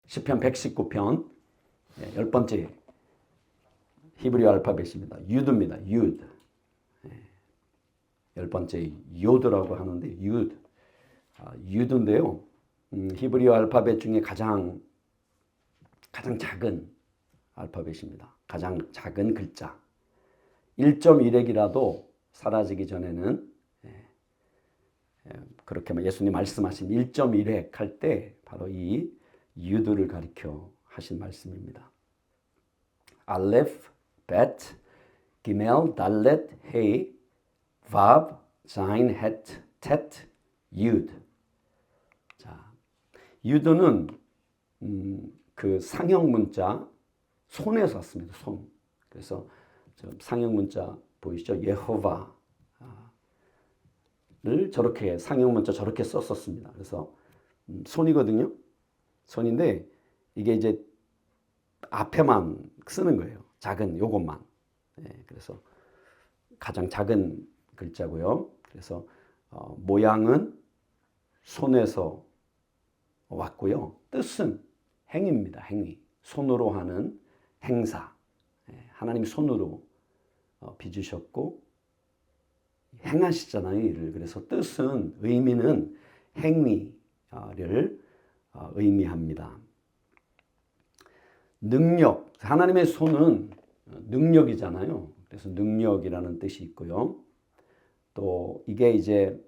시편 119편 10번째 히브리어 알파벳입니다. 유드입니다. 유드. 10번째 요드라고 하는데 유드. 유드인데요. 히브리어 알파벳 중에 가장 작은 알파벳입니다. 가장 작은 글자. 1.1획이라도 사라지기 전에는 그렇게 예수님 말씀하신 1.1획 할 때 바로 이 유드를 가리켜 하신 말씀입니다. 알레프, 벳, 기멜, 달렛, 헤이, 바브, 자인, 헷, 텟, 유드. 자, 유드는 그 상형 문자 손에서 왔습니다. 손. 그래서 상형 문자 보이시죠? 예호바를 저렇게 상형 문자 저렇게 썼었습니다. 그래서 손이거든요. 손인데 이게 이제 앞에만 쓰는 거예요. 작은 요것만. 그래서 가장 작은 글자고요. 그래서 모양은 손에서 왔고요. 뜻은 행위입니다. 행위. 손으로 하는 행사. 하나님이 손으로 빚으셨고 행하시잖아요. 일을. 그래서 뜻은 의미는 행위를 의미합니다. 능력. 하나님의 손은 능력이잖아요. 그래서 능력이라는 뜻이 있고요. 또 이게 이제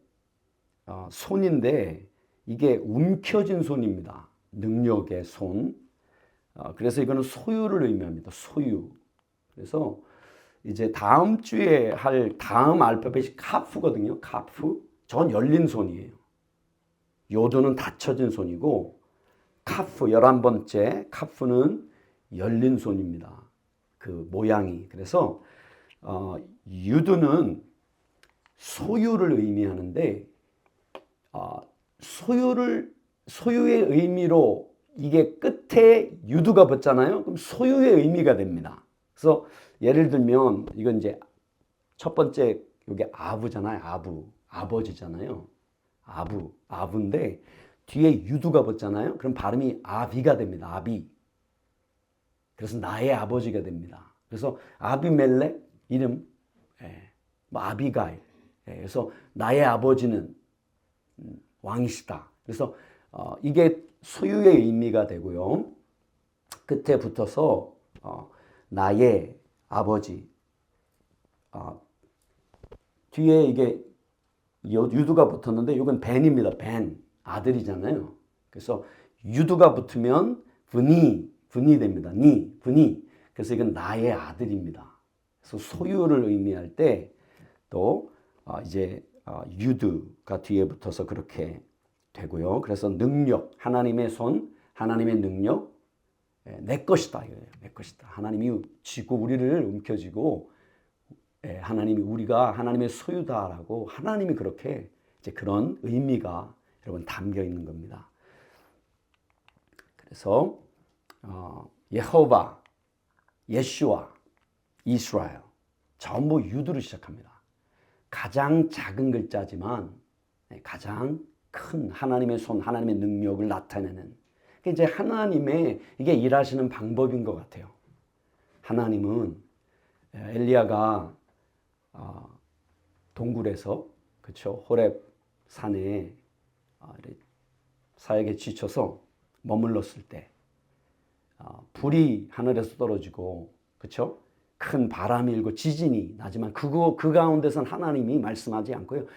손인데 이게 움켜진 손입니다. 능력의 손. 그래서 이거는 소유를 의미합니다. 소유. 그래서 이제 다음 주에 할 다음 알파벳이 카프거든요. 카프. 전 열린 손이에요. 요드는 닫혀진 손이고 카프 11번째 카프는 열린 손입니다. 그 모양이. 그래서 유드는 소유를 의미하는데 소유의 의미로 이게 끝에 유두가 붙잖아요. 그럼 소유의 의미가 됩니다. 그래서 예를 들면 이건 이제 첫 번째 이게 아부잖아요. 아버지잖아요. 아부인데 뒤에 유두가 붙잖아요. 그럼 발음이 아비가 됩니다. 아비. 그래서 나의 아버지가 됩니다. 그래서 아비멜렉 이름 아비가일. 그래서 나의 아버지는 왕이시다. 그래서 이게 소유의 의미가 되고요. 끝에 붙어서 나의 아버지. 뒤에 이게 유두가 붙었는데 이건 벤입니다. 벤. 아들이잖아요. 그래서 유두가 붙으면 분이 됩니다. 분이. 그래서 이건 나의 아들입니다. 그래서 소유를 의미할 때 또 이제 유두가 뒤에 붙어서 그렇게 되고요. 그래서 능력, 하나님의 손, 하나님의 능력, 내 것이다. 내 것이다. 하나님이 쥐고 우리를 움켜쥐고 하나님이 우리가 하나님의 소유다라고 하나님이 그렇게 이제 그런 의미가 여러분 담겨 있는 겁니다. 그래서 예호바, 예슈아, 이스라엘 전부 유두로 시작합니다. 가장 작은 글자지만 가장 큰 하나님의 손, 하나님의 능력을 나타내는 이제 하나님의 이게 일하시는 방법인 것 같아요. 하나님은 엘리야가 동굴에서 그렇죠 호렙 산에 사역에 지쳐서 머물렀을 때 불이 하늘에서 떨어지고 그렇죠 큰 바람이 일고 지진이 나지만 그 가운데선 하나님이 말씀하지 않고요.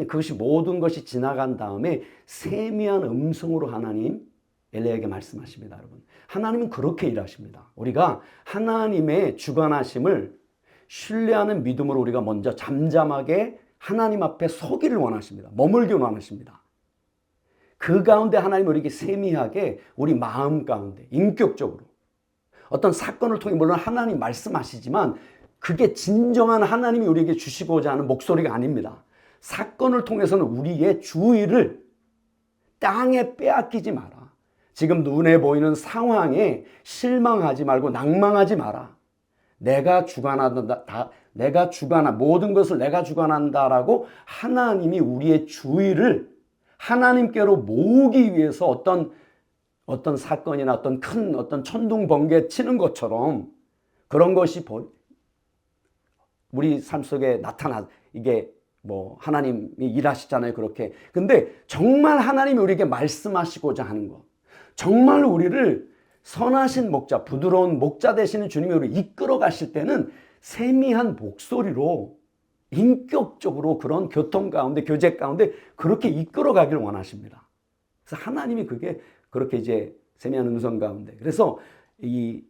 그것이 모든 것이 지나간 다음에 세미한 음성으로 하나님 엘리야에게 말씀하십니다. 여러분. 하나님은 그렇게 일하십니다. 우리가 하나님의 주관하심을 신뢰하는 믿음으로 우리가 먼저 잠잠하게 하나님 앞에 서기를 원하십니다. 머물기 원하십니다. 그 가운데 하나님 우리에게 세미하게 우리 마음 가운데 인격적으로 어떤 사건을 통해 물론 하나님 말씀하시지만 그게 진정한 하나님이 우리에게 주시고자 하는 목소리가 아닙니다. 사건을 통해서는 우리의 주의를 땅에 빼앗기지 마라. 지금 눈에 보이는 상황에 실망하지 말고 낭망하지 마라. 내가 주관한다. 모든 것을 내가 주관한다라고 하나님이 우리의 주의를 하나님께로 모으기 위해서 어떤 어떤 사건이나 어떤 천둥 번개 치는 것처럼 그런 것이 우리 삶 속에 이게 하나님이 일하시잖아요, 그렇게. 근데 정말 하나님이 우리에게 말씀하시고자 하는 것, 정말 우리를 선하신 목자, 부드러운 목자 되시는 주님이 우리를 이끌어 가실 때는 세미한 목소리로 인격적으로 그런 교통 가운데, 교제 가운데 그렇게 이끌어 가길 원하십니다. 그래서 하나님이 그렇게 이제 세미한 음성 가운데. 그래서 이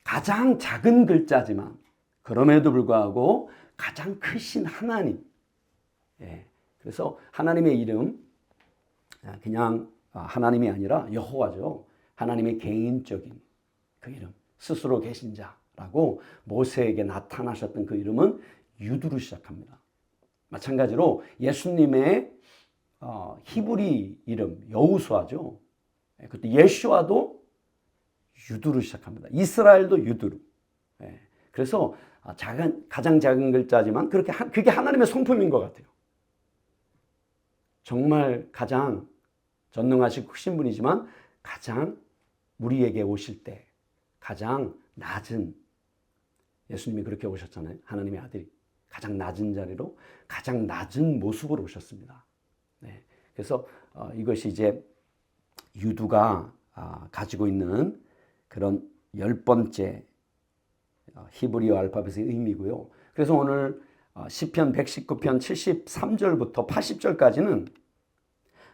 가장 작은 글자지만 그럼에도 불구하고 가장 크신 하나님. 그래서 하나님의 이름, 그냥 하나님이 아니라 여호와죠. 하나님의 개인적인 그 이름, 스스로 계신 자라고 모세에게 나타나셨던 그 이름은 유두로 시작합니다. 마찬가지로 예수님의 히브리 이름 여호수아죠. 그것도 예슈아도 유두로 시작합니다. 이스라엘도 유두로. 그래서 가장 작은 글자지만 그게 하나님의 성품인 것 같아요. 정말 가장 전능하시고 크신 분이지만 가장 우리에게 오실 때 가장 낮은, 예수님이 그렇게 오셨잖아요. 하나님의 아들이 가장 낮은 자리로 가장 낮은 모습으로 오셨습니다. 그래서 이것이 이제 유두가 가지고 있는 그런 10번째 히브리어 알파벳의 의미고요. 그래서 오늘 시편 119편 73절부터 80절까지는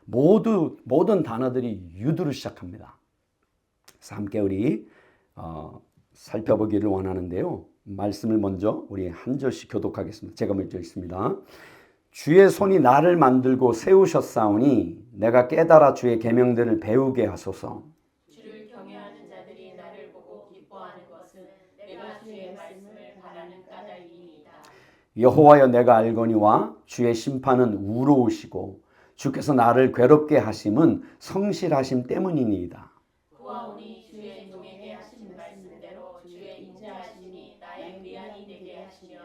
모든 단어들이 유두로 시작합니다. 그래서 함께 우리 살펴보기를 원하는데요. 말씀을 먼저 우리 한 절씩 교독하겠습니다. 제가 먼저 읽습니다. 주의 손이 나를 만들고 세우셨사오니 내가 깨달아 주의 계명들을 배우게 하소서. 주를 경외하는 자들이 나를 보고 기뻐하는 것은 내가 주의 말씀을 바라는 까닭이니이다. 여호와여 내가 알거니와 주의 심판은 우로우시고 주께서 나를 괴롭게 하심은 성실하심 때문이니이다. 보아오니 주의 종에게 하신 말씀대로 주의 인자하심이 나의 위안이 되게 하시며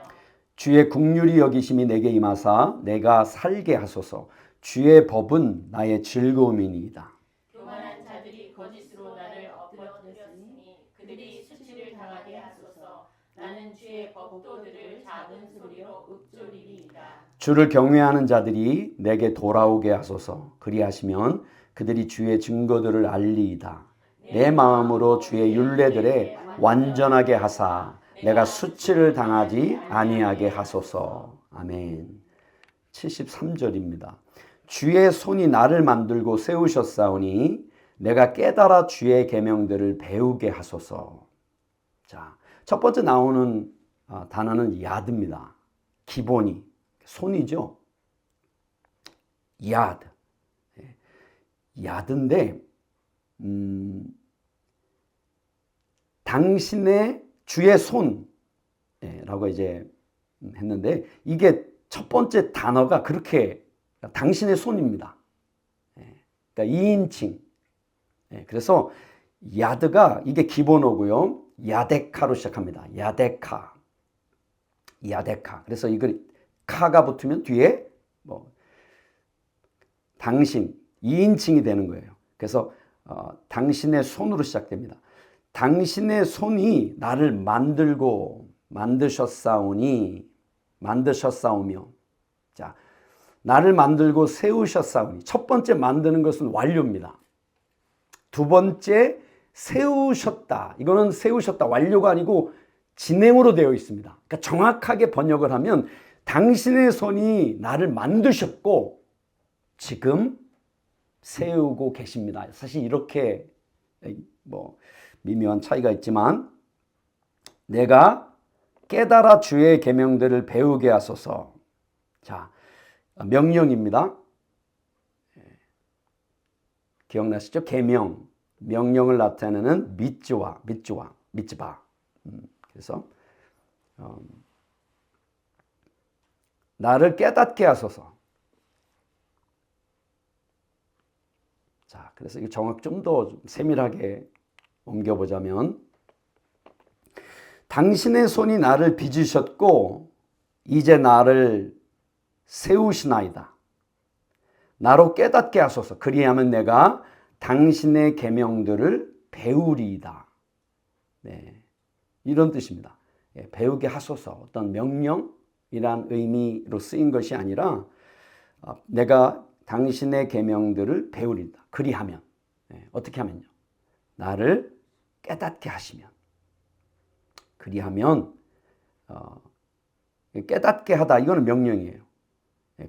주의 긍휼히 여기심이 내게 임하사 내가 살게 하소서. 주의 법은 나의 즐거움이니이다. 교만한 자들이 거짓으로 나를 엎드렸으니 그들이 수치를 당하게 하소서. 나는 주의 법도들을 작은 소리로 읊조리리이다. 주를 경외하는 자들이 내게 돌아오게 하소서. 그리하시면 그들이 주의 증거들을 알리이다. 내 마음으로 주의 율례들에 완전하게 하사 내가 수치를 당하지 아니하게 하소서. 아멘. 73절입니다. 주의 손이 나를 만들고 세우셨사오니 내가 깨달아 주의 계명들을 배우게 하소서. 자, 첫 번째 나오는 단어는 야드입니다. 기본이 손이죠. 야드. 야드인데 당신의 주의 손라고 이제 했는데 이게 첫 번째 단어가 그렇게 당신의 손입니다. 그러니까 2인칭. 그래서 야드가 이게 기본어고요. 야데카로 시작합니다. 야데카. 그래서 이걸 카가 붙으면 뒤에 당신 2인칭이 되는 거예요. 그래서 당신의 손으로 시작됩니다. 당신의 손이 나를 만드셨사오며. 자, 나를 만들고 세우셨사오니. 첫 번째 만드는 것은 완료입니다. 두 번째 세우셨다. 이거는 세우셨다. 완료가 아니고 진행으로 되어 있습니다. 그러니까 정확하게 번역을 하면 당신의 손이 나를 만드셨고 지금 세우고 계십니다. 사실 이렇게 미묘한 차이가 있지만 내가 깨달아 주의 계명들을 배우게 하소서. 자, 명령입니다. 기억나시죠? 계명, 명령을 나타내는 미tzва. 그래서 나를 깨닫게 하소서. 자, 그래서 이 정확 좀 더 세밀하게 옮겨보자면 당신의 손이 나를 빚으셨고 이제 나를 세우시나이다. 나로 깨닫게 하소서. 그리하면 내가 당신의 계명들을 배우리이다. 네, 이런 뜻입니다. 배우게 하소서. 어떤 명령이란 의미로 쓰인 것이 아니라 내가 당신의 계명들을 배우리이다. 그리하면 어떻게 하면요? 나를 깨닫게 하시면. 그리하면 깨닫게 하다 이거는 명령이에요.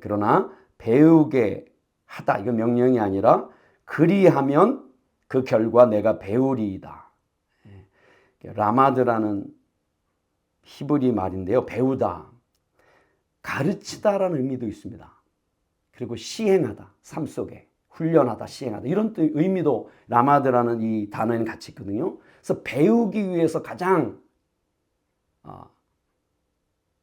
그러나 배우게 하다 이건 명령이 아니라 그리하면 그 결과 내가 배우리이다. 라마드라는 히브리 말인데요. 배우다, 가르치다라는 의미도 있습니다. 그리고 시행하다, 삶 속에 훈련하다, 시행하다 이런 의미도 라마드라는 이 단어에는 같이 있거든요. 그래서 배우기 위해서 가장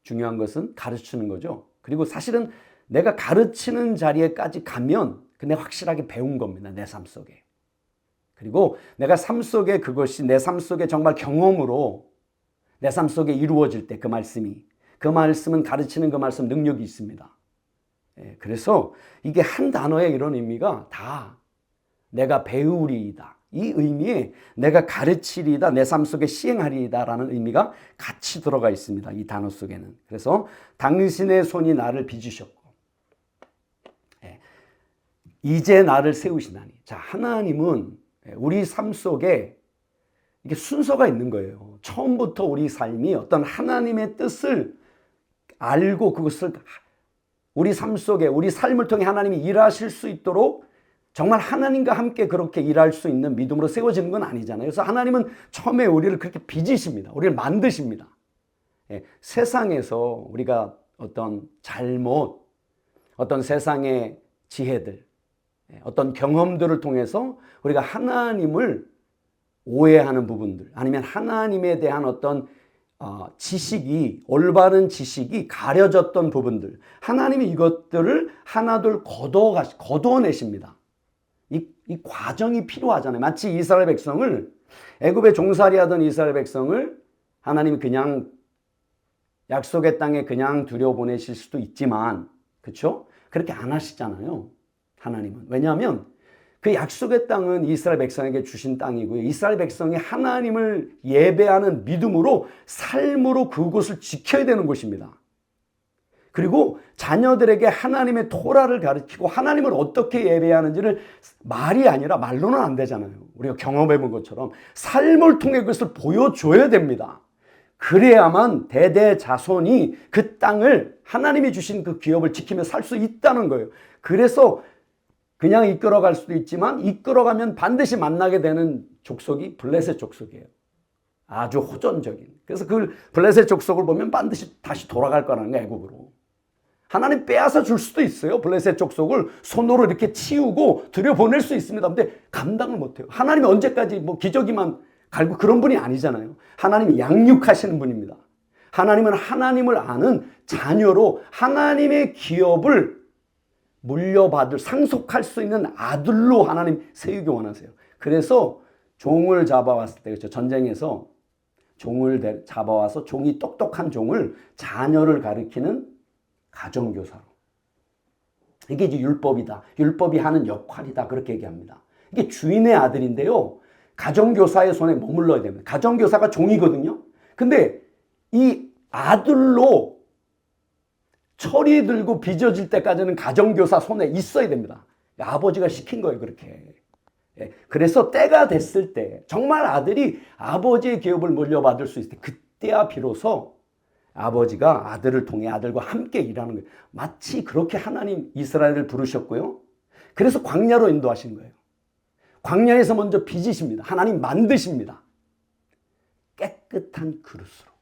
중요한 것은 가르치는 거죠. 그리고 사실은 내가 가르치는 자리에까지 가면 내가 확실하게 배운 겁니다. 내 삶 속에. 그리고 내가 삶 속에 그것이 내 삶 속에 정말 경험으로 내 삶 속에 이루어질 때 그 말씀은 가르치는 그 말씀 능력이 있습니다. 그래서 이게 한 단어의 이런 의미가 다 내가 배우리이다. 이 의미에 내가 가르치리이다, 내 삶 속에 시행하리이다 라는 의미가 같이 들어가 있습니다. 이 단어 속에는. 그래서 당신의 손이 나를 빚으셨고 이제 나를 세우시나니. 자, 하나님은 우리 삶 속에 이게 순서가 있는 거예요. 처음부터 우리 삶이 어떤 하나님의 뜻을 알고 그것을 우리 삶 속에 우리 삶을 통해 하나님이 일하실 수 있도록 정말 하나님과 함께 그렇게 일할 수 있는 믿음으로 세워지는 건 아니잖아요. 그래서 하나님은 처음에 우리를 그렇게 빚으십니다. 우리를 만드십니다. 세상에서 우리가 어떤 잘못, 어떤 세상의 지혜들, 어떤 경험들을 통해서 우리가 하나님을 오해하는 부분들 아니면 하나님에 대한 어떤 지식이 올바른 지식이 가려졌던 부분들 하나님이 이것들을 하나둘 거두어내십니다. 이 과정이 필요하잖아요. 마치 이스라엘 백성을 애굽에 종살이 하던 이스라엘 백성을 하나님이 그냥 약속의 땅에 그냥 들여보내실 수도 있지만 그렇죠? 그렇게 안 하시잖아요. 하나님은. 왜냐하면 그 약속의 땅은 이스라엘 백성에게 주신 땅이고요. 이스라엘 백성이 하나님을 예배하는 믿음으로 삶으로 그곳을 지켜야 되는 곳입니다. 그리고 자녀들에게 하나님의 토라를 가르치고 하나님을 어떻게 예배하는지를 말이 아니라 말로는 안 되잖아요. 우리가 경험해 본 것처럼 삶을 통해 그것을 보여줘야 됩니다. 그래야만 대대자손이 그 땅을 하나님이 주신 그 기업을 지키며 살 수 있다는 거예요. 그래서 그냥 이끌어갈 수도 있지만 이끌어가면 반드시 만나게 되는 족속이 블레셋 족속이에요. 아주 호전적인. 그래서 그 블레셋 족속을 보면 반드시 다시 돌아갈 거라는 거예요. 애굽으로. 하나님 빼앗아 줄 수도 있어요. 블레셋 족속을 손으로 이렇게 치우고 들여보낼 수 있습니다. 근데 감당을 못해요. 하나님이 언제까지 뭐 기저귀만 갈고 그런 분이 아니잖아요. 하나님이 양육하시는 분입니다. 하나님은 하나님을 아는 자녀로 하나님의 기업을 물려받을 상속할 수 있는 아들로 하나님 세우기 원하세요. 그래서 종을 잡아왔을 때 그렇죠. 전쟁에서 종을 잡아와서 종이 똑똑한 종을 자녀를 가리키는 가정교사로. 이게 이제 율법이다. 율법이 하는 역할이다. 그렇게 얘기합니다. 이게 주인의 아들인데요. 가정교사의 손에 머물러야 됩니다. 가정교사가 종이거든요. 근데 이 아들로 철이 들고 빚어질 때까지는 가정교사 손에 있어야 됩니다. 아버지가 시킨 거예요. 그렇게. 그래서 때가 됐을 때 정말 아들이 아버지의 기업을 물려받을 수 있을 때 그때야 비로소 아버지가 아들을 통해 아들과 함께 일하는 거예요. 마치 그렇게 하나님 이스라엘을 부르셨고요. 그래서 광야로 인도하신 거예요. 광야에서 먼저 빚으십니다. 하나님 만드십니다. 깨끗한 그릇으로.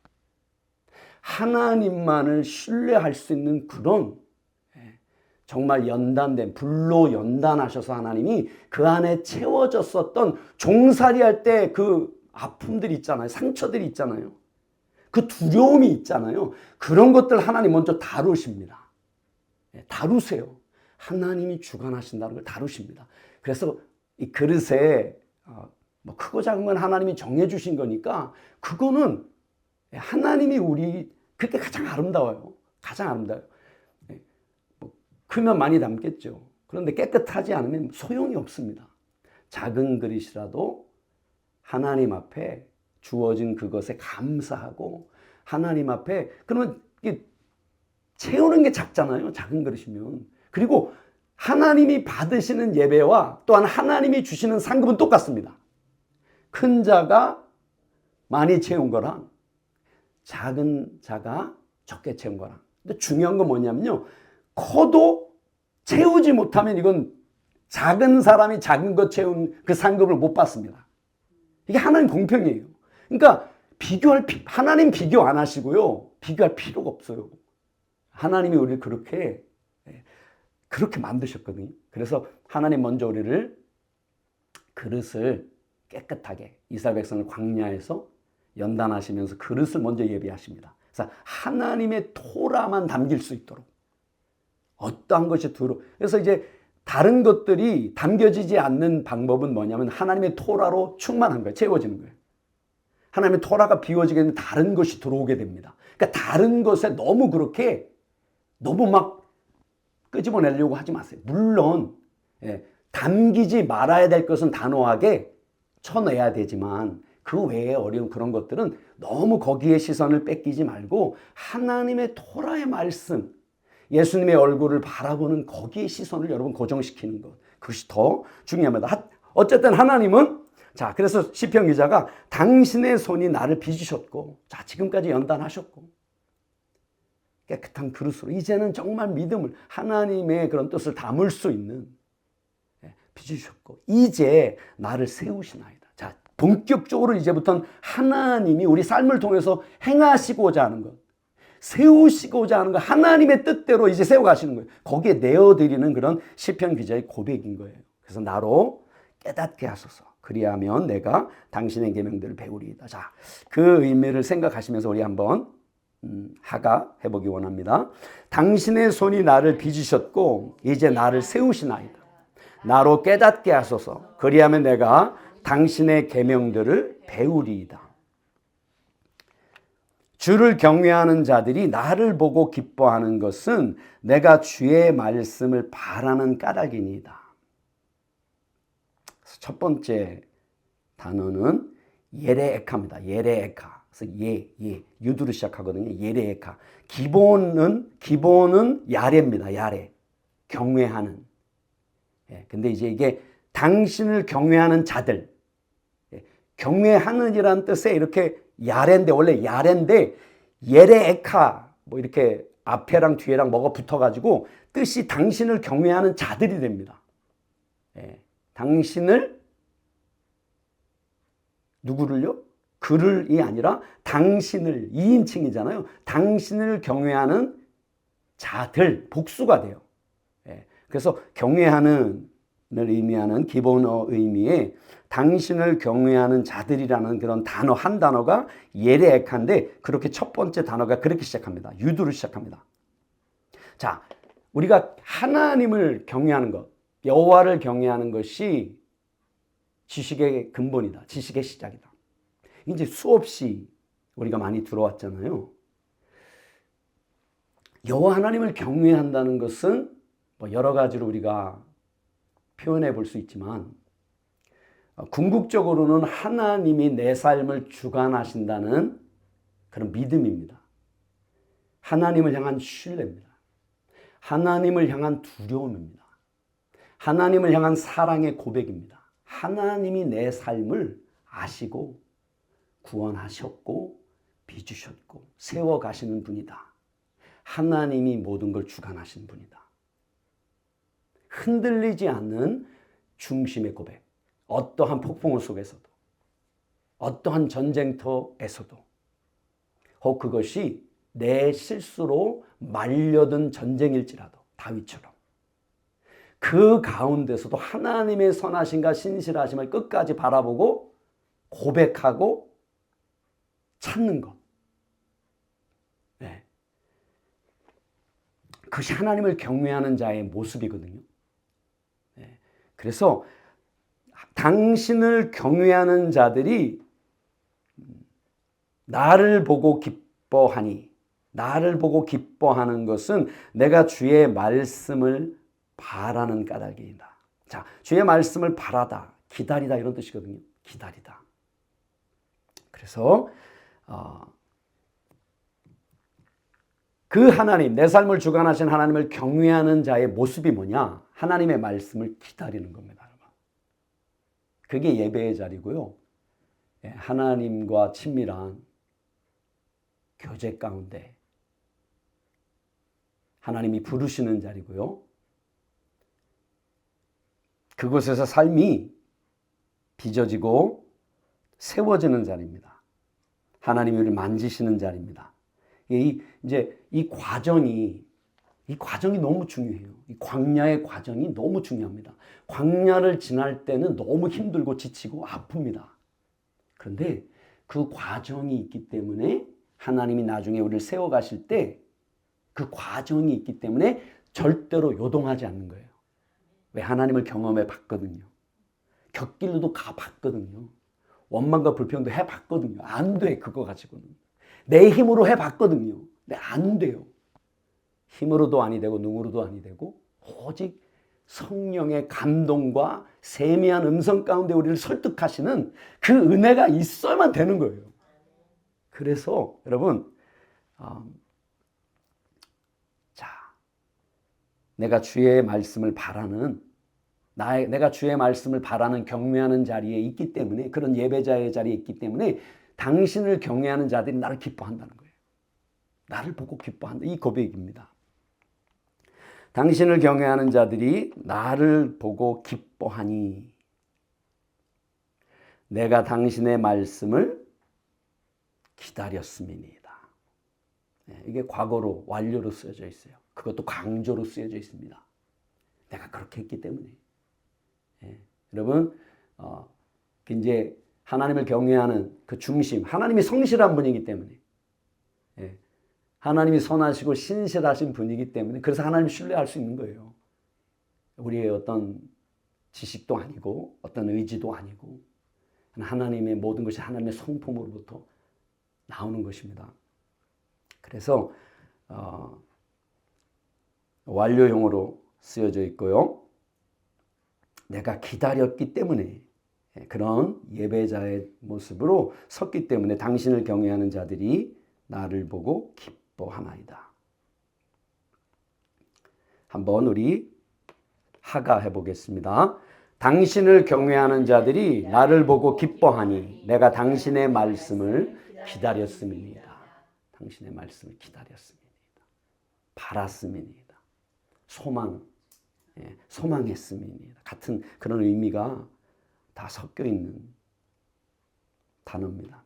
하나님만을 신뢰할 수 있는 그런 정말 연단된 불로 연단하셔서 하나님이 그 안에 채워졌었던 종살이할 때 그 아픔들이 있잖아요. 상처들이 있잖아요. 그 두려움이 있잖아요. 그런 것들 하나님 먼저 다루십니다. 다루세요. 하나님이 주관하신다는 걸 다루십니다. 그래서 이 그릇에 뭐 크고 작은 건 하나님이 정해주신 거니까 그거는 하나님이 그게 가장 아름다워요. 가장 아름다워요. 뭐 크면 많이 담겠죠. 그런데 깨끗하지 않으면 소용이 없습니다. 작은 그릇이라도 하나님 앞에 주어진 그것에 감사하고 하나님 앞에 그러면 이게 채우는 게 작잖아요. 작은 그릇이면. 그리고 하나님이 받으시는 예배와 또한 하나님이 주시는 상급은 똑같습니다. 큰 자가 많이 채운 거랑 작은 자가 적게 채운 거랑. 근데 중요한 건 뭐냐면요. 커도 채우지 못하면 이건 작은 사람이 작은 것 채운 그 상급을 못 받습니다. 이게 하나님 공평이에요. 그러니까 하나님 비교 안 하시고요. 비교할 필요가 없어요. 하나님이 우리를 그렇게 만드셨거든요. 그래서 하나님 먼저 우리를 그릇을 깨끗하게 이스라엘 백성을 광야에서 연단하시면서 그릇을 먼저 예비하십니다. 그래서 하나님의 토라만 담길 수 있도록 어떠한 것이 그래서 이제 다른 것들이 담겨지지 않는 방법은 뭐냐면 하나님의 토라로 충만한 거예요. 채워지는 거예요. 하나님의 토라가 비워지게 되면 다른 것이 들어오게 됩니다. 그러니까 다른 것에 너무 막 끄집어내려고 하지 마세요. 물론 담기지 말아야 될 것은 단호하게 쳐내야 되지만 그 외에 어려운 그런 것들은 너무 거기에 시선을 뺏기지 말고 하나님의 토라의 말씀, 예수님의 얼굴을 바라보는 거기에 시선을 여러분 고정시키는 것. 그것이 더 중요합니다. 어쨌든 하나님은 자, 그래서 시편 기자가 당신의 손이 나를 빚으셨고, 자, 지금까지 연단하셨고, 깨끗한 그릇으로 이제는 정말 믿음을 하나님의 그런 뜻을 담을 수 있는 빚으셨고, 이제 나를 세우시나이다. 자, 본격적으로 이제부터는 하나님이 우리 삶을 통해서 행하시고자 하는 것, 세우시고자 하는 것, 하나님의 뜻대로 이제 세워가시는 거예요. 거기에 내어드리는 그런 시편 기자의 고백인 거예요. 그래서 나로 깨닫게 하소서. 그리하면 내가 당신의 계명들을 배우리이다. 자, 그 의미를 생각하시면서 우리 한번 하가 해보기 원합니다. 당신의 손이 나를 빚으셨고 이제 나를 세우시나이다. 나로 깨닫게 하소서. 그리하면 내가 당신의 계명들을 배우리이다. 주를 경외하는 자들이 나를 보고 기뻐하는 것은 내가 주의 말씀을 바라는 까닭이니이다. 첫 번째 단어는 예레에카입니다. 예레에카. 그래서 유두로 시작하거든요. 예레에카. 기본은 야레입니다. 야레. 경외하는. 근데 이제 이게 당신을 경외하는 자들. 경외하는이라는 뜻에 이렇게 야레인데 원래 야레인데 예레에카 뭐 이렇게 앞에랑 뒤에랑 뭐가 붙어가지고 뜻이 당신을 경외하는 자들이 됩니다. 당신을 누구를요? 그를이 아니라 당신을 2인칭이잖아요. 당신을 경외하는 자들 복수가 돼요. 그래서 경외하는을 의미하는 기본어 의미에 당신을 경외하는 자들이라는 그런 단어 한 단어가 예레에카인데 그렇게 첫 번째 단어가 그렇게 시작합니다. 유두로 시작합니다. 자, 우리가 하나님을 경외하는 것, 여호와를 경외하는 것이 지식의 근본이다. 지식의 시작이다. 이제 수없이 우리가 많이 들어왔잖아요. 여호와 하나님을 경외한다는 것은 뭐 여러 가지로 우리가 표현해 볼 수 있지만 궁극적으로는 하나님이 내 삶을 주관하신다는 그런 믿음입니다. 하나님을 향한 신뢰입니다. 하나님을 향한 두려움입니다. 하나님을 향한 사랑의 고백입니다. 하나님이 내 삶을 아시고 구원하셨고 빚으셨고 세워가시는 분이다. 하나님이 모든 걸 주관하시는 분이다. 흔들리지 않는 중심의 고백. 어떠한 폭풍 속에서도 어떠한 전쟁터에서도 혹 그것이 내 실수로 말려든 전쟁일지라도 다윗처럼 그 가운데서도 하나님의 선하심과 신실하심을 끝까지 바라보고 고백하고 찾는 것. 그것이 하나님을 경외하는 자의 모습이거든요. 그래서 당신을 경외하는 자들이 나를 보고 기뻐하니, 나를 보고 기뻐하는 것은 내가 주의 말씀을 바라는 까닭이다. 자, 주의 말씀을 바라다, 기다리다 이런 뜻이거든요. 기다리다. 그래서 그 하나님, 내 삶을 주관하신 하나님을 경외하는 자의 모습이 뭐냐? 하나님의 말씀을 기다리는 겁니다. 그게 예배의 자리고요. 하나님과 친밀한 교제 가운데 하나님이 부르시는 자리고요. 그곳에서 삶이 빚어지고 세워지는 자리입니다. 하나님이 우리를 만지시는 자리입니다. 이 과정이 너무 중요해요. 이 광야의 과정이 너무 중요합니다. 광야를 지날 때는 너무 힘들고 지치고 아픕니다. 그런데 그 과정이 있기 때문에 하나님이 나중에 우리를 세워가실 때 그 과정이 있기 때문에 절대로 요동하지 않는 거예요. 왜? 하나님을 경험해 봤거든요. 곁길로도 가봤거든요. 원망과 불평도 해봤거든요. 안 돼, 그거 가지고는. 내 힘으로 해봤거든요. 근데 안 돼요. 힘으로도 아니 되고 능으로도 아니 되고 오직 성령의 감동과 세미한 음성 가운데 우리를 설득하시는 그 은혜가 있어야만 되는 거예요. 그래서 여러분 내가 주의 말씀을 바라는 내가 주의 말씀을 바라는 경외하는 자리에 있기 때문에, 그런 예배자의 자리에 있기 때문에 당신을 경외하는 자들이 나를 기뻐한다는 거예요. 나를 보고 기뻐한다. 이 고백입니다. 당신을 경외하는 자들이 나를 보고 기뻐하니 내가 당신의 말씀을 기다렸음이니이다. 이게 과거로 완료로 쓰여져 있어요. 그것도 강조로 쓰여져 있습니다. 내가 그렇게 했기 때문에. 여러분, 이제 하나님을 경외하는 그 중심, 하나님이 성실한 분이기 때문에, 하나님이 선하시고 신실하신 분이기 때문에, 그래서 하나님을 신뢰할 수 있는 거예요. 우리의 어떤 지식도 아니고 어떤 의지도 아니고 하나님의 모든 것이 하나님의 성품으로부터 나오는 것입니다. 그래서 완료형으로 쓰여져 있고요. 내가 기다렸기 때문에, 그런 예배자의 모습으로 섰기 때문에 당신을 경외하는 자들이 나를 보고 기뻐하나이다. 한번 우리 하가 해보겠습니다. 당신을 경외하는 자들이 나를 보고 기뻐하니 내가 당신의 말씀을 기다렸음이니이다. 당신의 말씀을 기다렸음이니이다. 바랐음이니이다. 소망했음이니이다. 같은 그런 의미가 다 섞여 있는 단어입니다.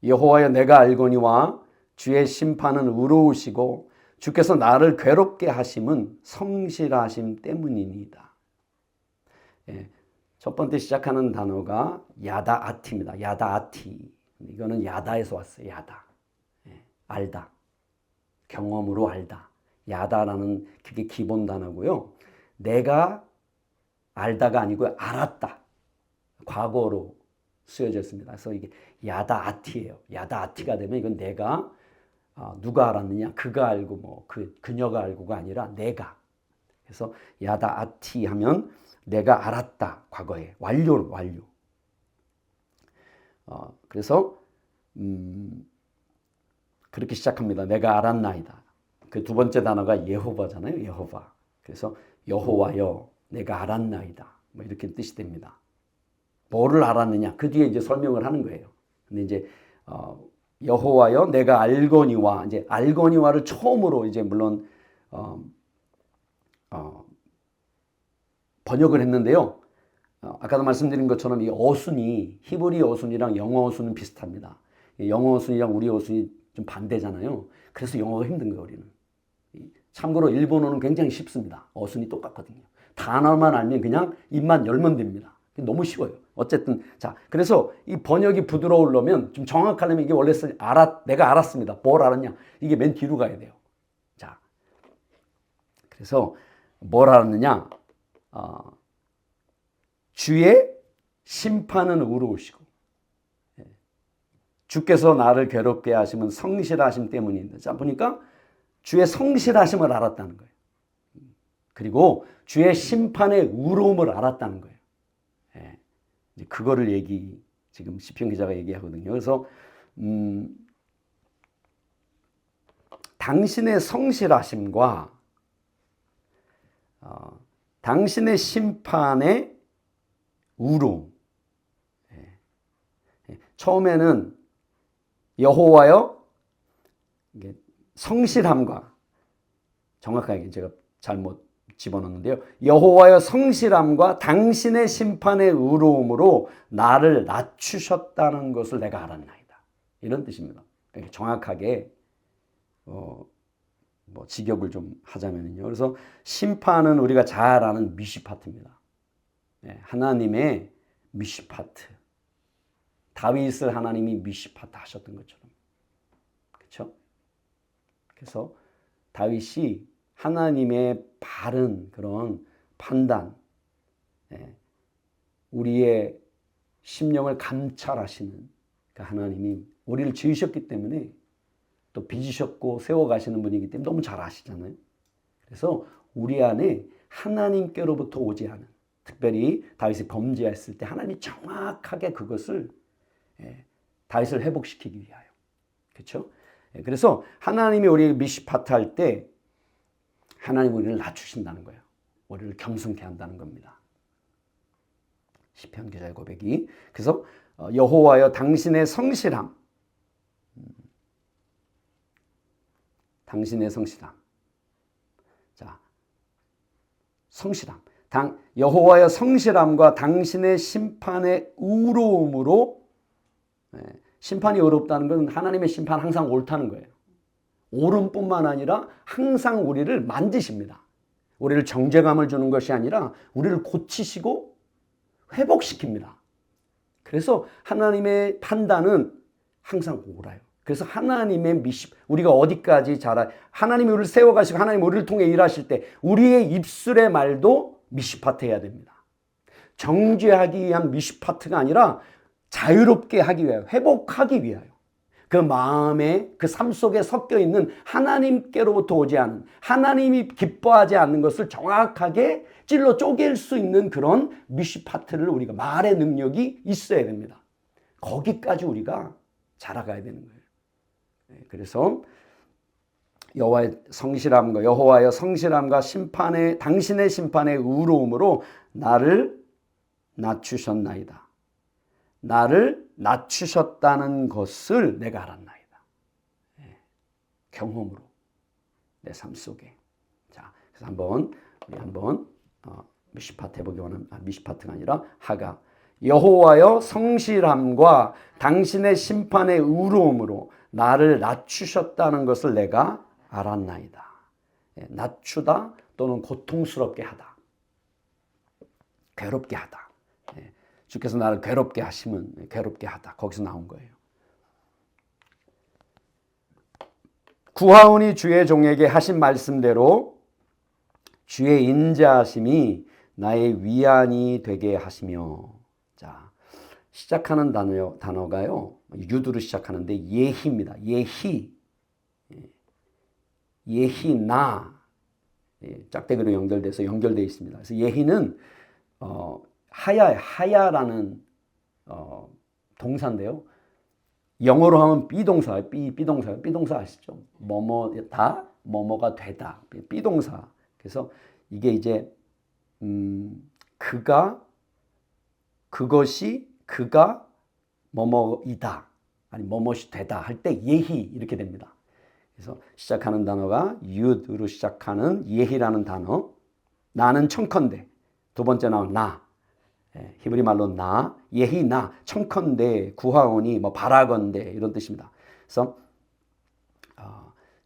여호와여, 내가 알거니와 주의 심판은 의로우시고 주께서 나를 괴롭게 하심은 성실하심 때문이니이다. 첫 번째 시작하는 단어가 야다아티입니다. 야다아티. 이거는 야다에서 왔어요. 야다. 알다. 경험으로 알다. 야다라는 그게 기본 단어고요. 내가 알다가 아니고 알았다. 과거로 쓰여졌습니다. 그래서 이게 야다아티예요. 야다아티가 되면 이건 내가 누가 알았느냐, 그가 알고 뭐 그녀가 알고가 아니라 내가. 그래서 야다아티 하면 내가 알았다. 과거에 완료. 그래서 그렇게 시작합니다. 내가 알았나이다. 그 두 번째 단어가 여호와잖아요. 여호와. 그래서 여호와여, 내가 알았나이다. 뭐 이렇게 뜻이 됩니다. 뭐를 알았느냐? 그 뒤에 이제 설명을 하는 거예요. 근데 이제 여호와여, 내가 알거니와, 이제 알거니와를 처음으로 이제 물론 번역을 했는데요. 아까도 말씀드린 것처럼 이 어순이 히브리 어순이랑 영어 어순은 비슷합니다. 영어 어순이랑 우리 어순이 좀 반대잖아요. 그래서 영어가 힘든 거예요, 우리는. 참고로 일본어는 굉장히 쉽습니다. 어순이 똑같거든요. 단어만 알면 그냥 입만 열면 됩니다. 너무 쉬워요. 어쨌든 자, 그래서 이 번역이 부드러우려면 좀 정확하려면 이게 원래 내가 알았습니다. 뭘 알았냐? 이게 맨 뒤로 가야 돼요. 자, 그래서 뭘 알았느냐? 주의 심판은 의로우시고 주께서 나를 괴롭게 하시면 성실하심 때문인데, 자 보니까 주의 성실하심을 알았다는 거예요. 그리고 주의 심판의 의로움을 알았다는 거예요. 예. 이제 그거를 지금 시편 기자가 얘기하거든요. 그래서 당신의 성실하심과 당신의 심판의 의로움. 처음에는 여호와여 성실함과, 정확하게 제가 잘못 집어넣는데요. 여호와여 성실함과 당신의 심판의 의로움으로 나를 낮추셨다는 것을 내가 알았나이다. 이런 뜻입니다. 정확하게 직역을 좀 하자면요. 그래서 심판은 우리가 잘 아는 미시파트입니다. 하나님의 미시파트. 다윗을 하나님이 미시파트 하셨던 것처럼. 그렇죠? 그래서 다윗이 하나님의 바른 그런 판단, 우리의 심령을 감찰하시는 그 하나님이 우리를 지으셨기 때문에 또 빚으셨고 세워가시는 분이기 때문에 너무 잘 아시잖아요. 그래서 우리 안에 하나님께로부터 오지 않은, 특별히 다윗이 범죄했을 때 하나님이 정확하게 그것을 다윗을 회복시키기 위하여. 그렇죠? 그래서 하나님이 우리를 미시파트 할 때 하나님 우리를 낮추신다는 거예요. 우리를 겸손케 한다는 겁니다. 시편 기자의 고백이. 그래서 여호와여 당신의 성실함. 당신의 성실함. 자, 성실함. 여호와여 성실함과 당신의 심판의 의로움으로, 심판이 의롭다는 건 하나님의 심판 항상 옳다는 거예요. 옳음뿐만 아니라 항상 우리를 만지십니다. 우리를 정죄감을 주는 것이 아니라 우리를 고치시고 회복시킵니다. 그래서 하나님의 판단은 항상 옳아요. 그래서 하나님의 우리가 어디까지 하나님이 우리를 세워가시고 하나님 우리를 통해 일하실 때 우리의 입술의 말도 미시파트해야 됩니다. 정죄하기 위한 미시파트가 아니라 자유롭게 하기 위하여, 회복하기 위하여. 그 마음에, 그 삶 속에 섞여 있는 하나님께로부터 오지 않은, 하나님이 기뻐하지 않는 것을 정확하게 찔러 쪼갤 수 있는 그런 미시파트를 우리가, 말의 능력이 있어야 됩니다. 거기까지 우리가 자라가야 되는 거예요. 그래서 여호와의 성실함과 당신의 심판의 의로움으로 나를 낮추셨나이다. 나를 낮추셨다는 것을 내가 알았나이다. 경험으로 내 삶 속에. 자, 그래서 우리 한번 미시파트 해보기 원합니다. 미시파트가 아니라 하가. 여호와여 성실함과 당신의 심판의 의로움으로 나를 낮추셨다는 것을 내가 알았나이다. 낮추다 또는 고통스럽게 하다. 괴롭게 하다. 주께서 나를 괴롭게 하시면 괴롭게 하다. 거기서 나온 거예요. 구하오니 주의 종에게 하신 말씀대로 주의 인자하심이 나의 위안이 되게 하시며. 자, 시작하는 단어가요. 유두로 시작하는데 예희입니다. 예희나. 짝대기로 연결되어 있습니다. 그래서 예희는 하야라는 동사인데요. 영어로 하면 비동사예요. 비동사 아시죠? 뭐뭐가 되다. 비동사. 그래서 이게 이제 그가 뭐뭐이다. 아니 뭐뭐이 되다 할 때 예희 이렇게 됩니다. 그래서 시작하는 단어가 유드로 시작하는 예희라는 단어. 나는 청컨대. 두 번째 나온 나. 히브리 말로 나, 예히 나, 청컨대, 구하오니, 바라건대 이런 뜻입니다. 그래서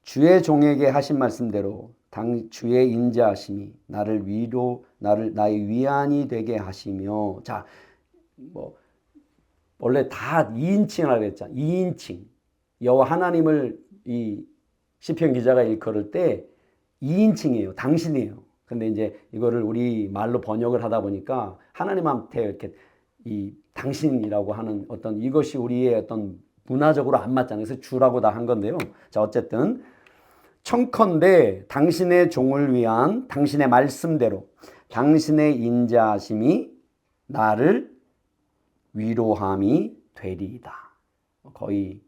주의 종에게 하신 말씀대로 주의 인자하심이 나의 위안이 되게 하시며. 자, 원래 다 2인칭이라고 했잖아. 2인칭. 여호와 하나님을 이 시편 기자가 일컬을 때 2인칭이에요. 당신이에요. 근데 이제 이거를 우리 말로 번역을 하다 보니까 하나님한테 이렇게 이 당신이라고 하는 어떤 이것이 우리의 어떤 문화적으로 안 맞잖아요. 그래서 주라고 다 한 건데요. 자, 어쨌든 청컨대 당신의 종을 위한 당신의 말씀대로 당신의 인자하심이 나를 위로함이 되리이다. 거의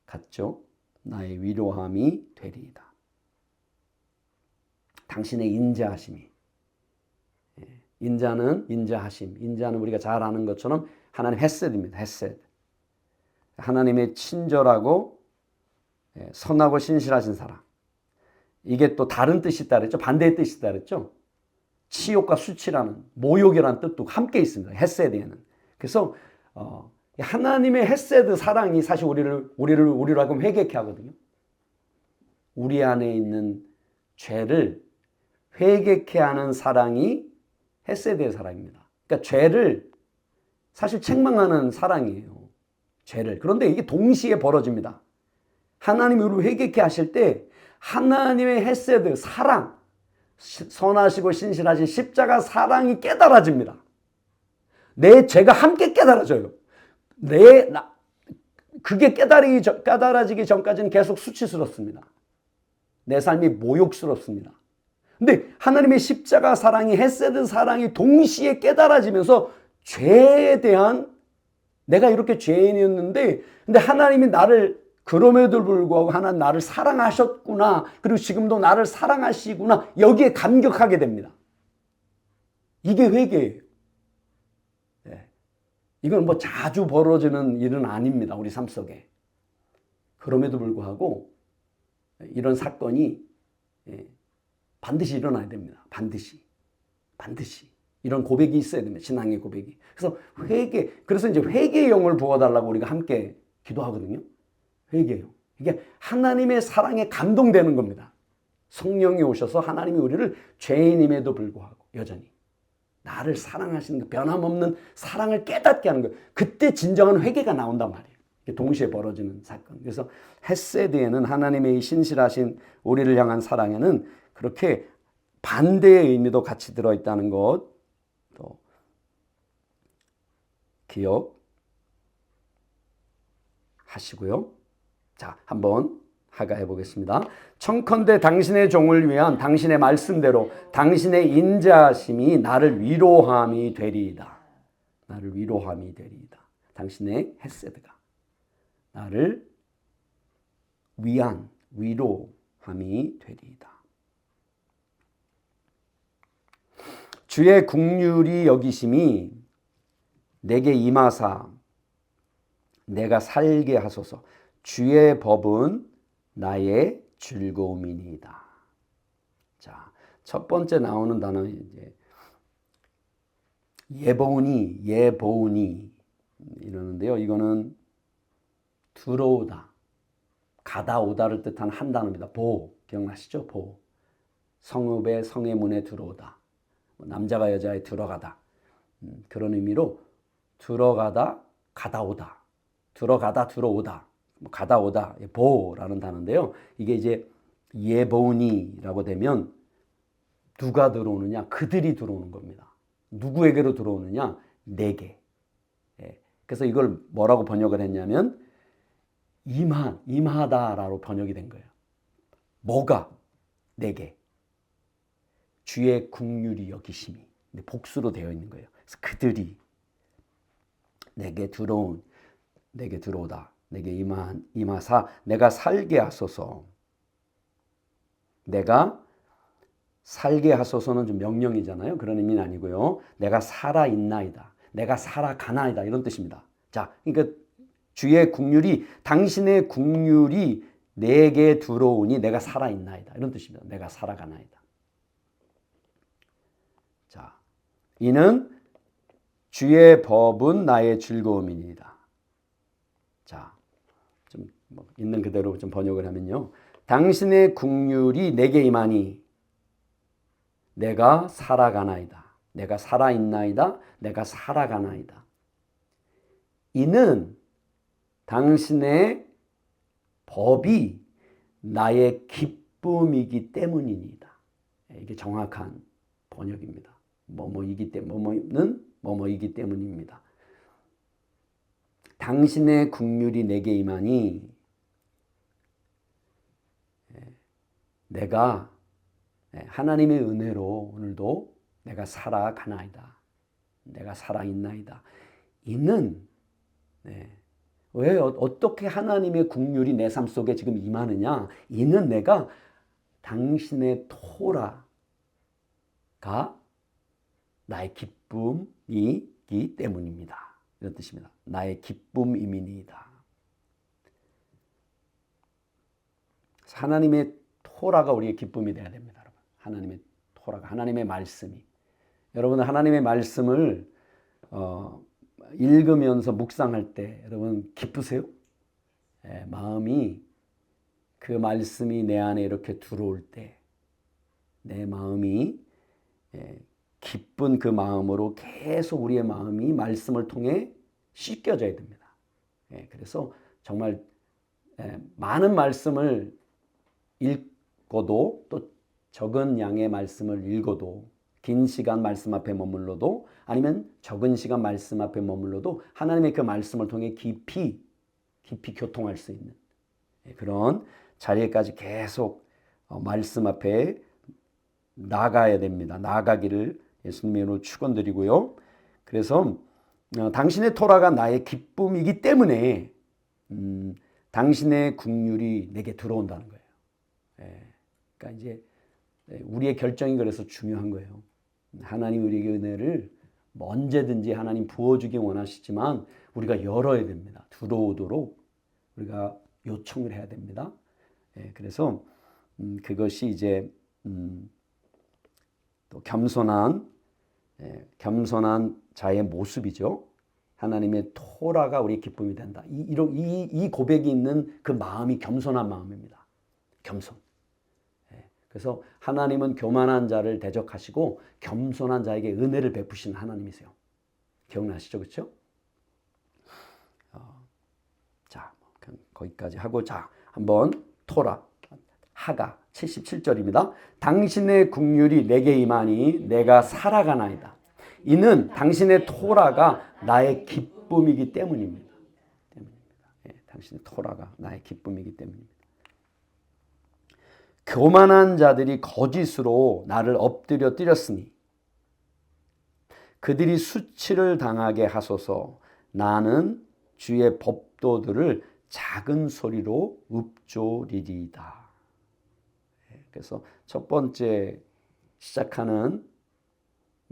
같죠? 나의 위로함이 되리이다. 당신의 인자하심이. 인자는 인자하심. 인자는 우리가 잘 아는 것처럼 하나님 헤세드입니다. 헤세드. 하나님의 친절하고 선하고 신실하신 사랑. 이게 또 다른 뜻이 있다 그랬죠? 반대의 뜻이 있다 그랬죠? 치욕과 수치라는 모욕이라는 뜻도 함께 있습니다. 헤세드에는. 그래서 하나님의 헤세드 사랑이 사실 우리를 하여금 회개케 하거든요. 우리 안에 있는 죄를 회개케 하는 사랑이 헤세드의 사랑입니다. 그러니까 죄를 사실 책망하는 사랑이에요. 죄를. 그런데 이게 동시에 벌어집니다. 하나님이 우리를 회개케 하실 때 하나님의 헤세드 사랑, 선하시고 신실하신 십자가 사랑이 깨달아집니다. 내 죄가 함께 깨달아져요. 그게 깨달아지기 전까지는 계속 수치스럽습니다. 내 삶이 모욕스럽습니다. 근데 하나님의 십자가 사랑이 헤세드 사랑이 동시에 깨달아지면서 죄에 대한 내가 이렇게 죄인이었는데 근데 하나님이 나를 그럼에도 불구하고 하나님 나를 사랑하셨구나. 그리고 지금도 나를 사랑하시구나. 여기에 감격하게 됩니다. 이게 회개예요. 네. 이건 뭐 자주 벌어지는 일은 아닙니다. 우리 삶 속에. 그럼에도 불구하고 이런 사건이 반드시 일어나야 됩니다. 반드시. 이런 고백이 있어야 됩니다. 신앙의 고백이. 그래서 그래서 이제 회개의 영을 부어달라고 우리가 함께 기도하거든요. 회개요. 이게 하나님의 사랑에 감동되는 겁니다. 성령이 오셔서 하나님이 우리를 죄인임에도 불구하고 여전히 나를 사랑하시는 그 변함없는 사랑을 깨닫게 하는 거예요. 그때 진정한 회개가 나온단 말이에요. 이게 동시에 벌어지는 사건. 그래서 헤세드에는 하나님의 신실하신 우리를 향한 사랑에는 그렇게 반대의 의미도 같이 들어있다는 것 또 기억하시고요. 자, 한번 하가해 보겠습니다. 청컨대 당신의 종을 위한 당신의 말씀대로 당신의 인자하심이 나를 위로함이 되리이다. 나를 위로함이 되리이다. 당신의 헤세드가 나를 위한 위로함이 되리이다. 주의 긍휼이 여기심이 내게 임하사 내가 살게 하소서. 주의 법은 나의 즐거움이니이다. 자, 첫 번째 나오는 단어는 이제 예보으니 이러는데요. 이거는 들어오다, 가다 오다를 뜻하는 한 단어입니다. 보, 기억나시죠? 보. 성읍의 성의 문에 들어오다. 남자가 여자에 들어가다. 그런 의미로 들어가다, 가다 오다. 들어가다, 들어오다. 가다 오다, 보라는 단어인데요. 이게 이제 예보니라고 되면 누가 들어오느냐? 그들이 들어오는 겁니다. 누구에게로 들어오느냐? 내게. 그래서 이걸 뭐라고 번역을 했냐면 임하다라고 번역이 된 거예요. 뭐가? 내게. 주의 긍휼이 여기심이. 복수로 되어 있는 거예요. 그래서 그들이 내게 들어오다. 내게 임하사 내가 살게 하소서. 내가 살게 하소서는 좀 명령이잖아요. 그런 의미는 아니고요. 내가 살아있나이다. 내가 살아가나이다. 이런 뜻입니다. 자, 그러니까 주의 긍휼이 당신의 긍휼이 내게 들어오니 내가 살아있나이다. 이런 뜻입니다. 내가 살아가나이다. 자, 이는 주의 법은 나의 즐거움이니이다. 자, 좀 있는 그대로 좀 번역을 하면요. 당신의 긍휼이 내게 임하니 내가 살아가나이다. 내가 살아있나이다. 내가 살아가나이다. 이는 당신의 법이 나의 기쁨이기 때문이니이다. 이게 정확한 번역입니다. 뭐뭐이기 때문입니다. 당신의 긍휼이 내게 임하니 내가 하나님의 은혜로 오늘도 내가 살아가나이다. 내가 살아있나이다. 이는 왜 어떻게 하나님의 국률이 내 삶 속에 지금 임하느냐? 이는 내가 당신의 토라가 나의 기쁨이기 때문입니다. 이런 뜻입니다. 나의 기쁨이니이다. 하나님의 토라가 우리의 기쁨이 되어야 됩니다. 여러분. 하나님의 토라가, 하나님의 말씀이. 여러분, 하나님의 말씀을 읽으면서 묵상할 때 여러분 기쁘세요? 마음이, 그 말씀이 내 안에 이렇게 들어올 때 내 마음이 기쁜 그 마음으로 계속 우리의 마음이 말씀을 통해 씻겨져야 됩니다. 그래서 정말 많은 말씀을 읽고도, 또 적은 양의 말씀을 읽어도, 긴 시간 말씀 앞에 머물러도, 아니면 적은 시간 말씀 앞에 머물러도 하나님의 그 말씀을 통해 깊이 교통할 수 있는 그런 자리에까지 계속 말씀 앞에 나가야 됩니다. 나가기를 예수님의 이름으로 축원드리고요. 그래서 당신의 토라가 나의 기쁨이기 때문에 당신의 국률이 내게 들어온다는 거예요. 그러니까 이제 우리의 결정이 그래서 중요한 거예요. 하나님 우리에게 은혜를 언제든지 하나님 부어주기 원하시지만 우리가 열어야 됩니다. 들어오도록 우리가 요청을 해야 됩니다. 그래서 그것이 이제 또 겸손한 자의 모습이죠. 하나님의 토라가 우리의 기쁨이 된다. 이 고백이 있는 그 마음이 겸손한 마음입니다. 겸손. 그래서 하나님은 교만한 자를 대적하시고 겸손한 자에게 은혜를 베푸시는 하나님이세요. 기억나시죠? 그렇죠? 자, 거기까지 하고, 자, 한번 토라, 하가 77절입니다. 당신의 국률이 내게 임하니 내가 살아가나이다. 이는 당신의 토라가 나의 기쁨이기 때문입니다. 당신의 토라가 나의 기쁨이기 때문입니다. 교만한 자들이 거짓으로 나를 엎드려 뜨렸으니 그들이 수치를 당하게 하소서. 나는 주의 법도들을 작은 소리로 읊조리리이다. 그래서 첫 번째 시작하는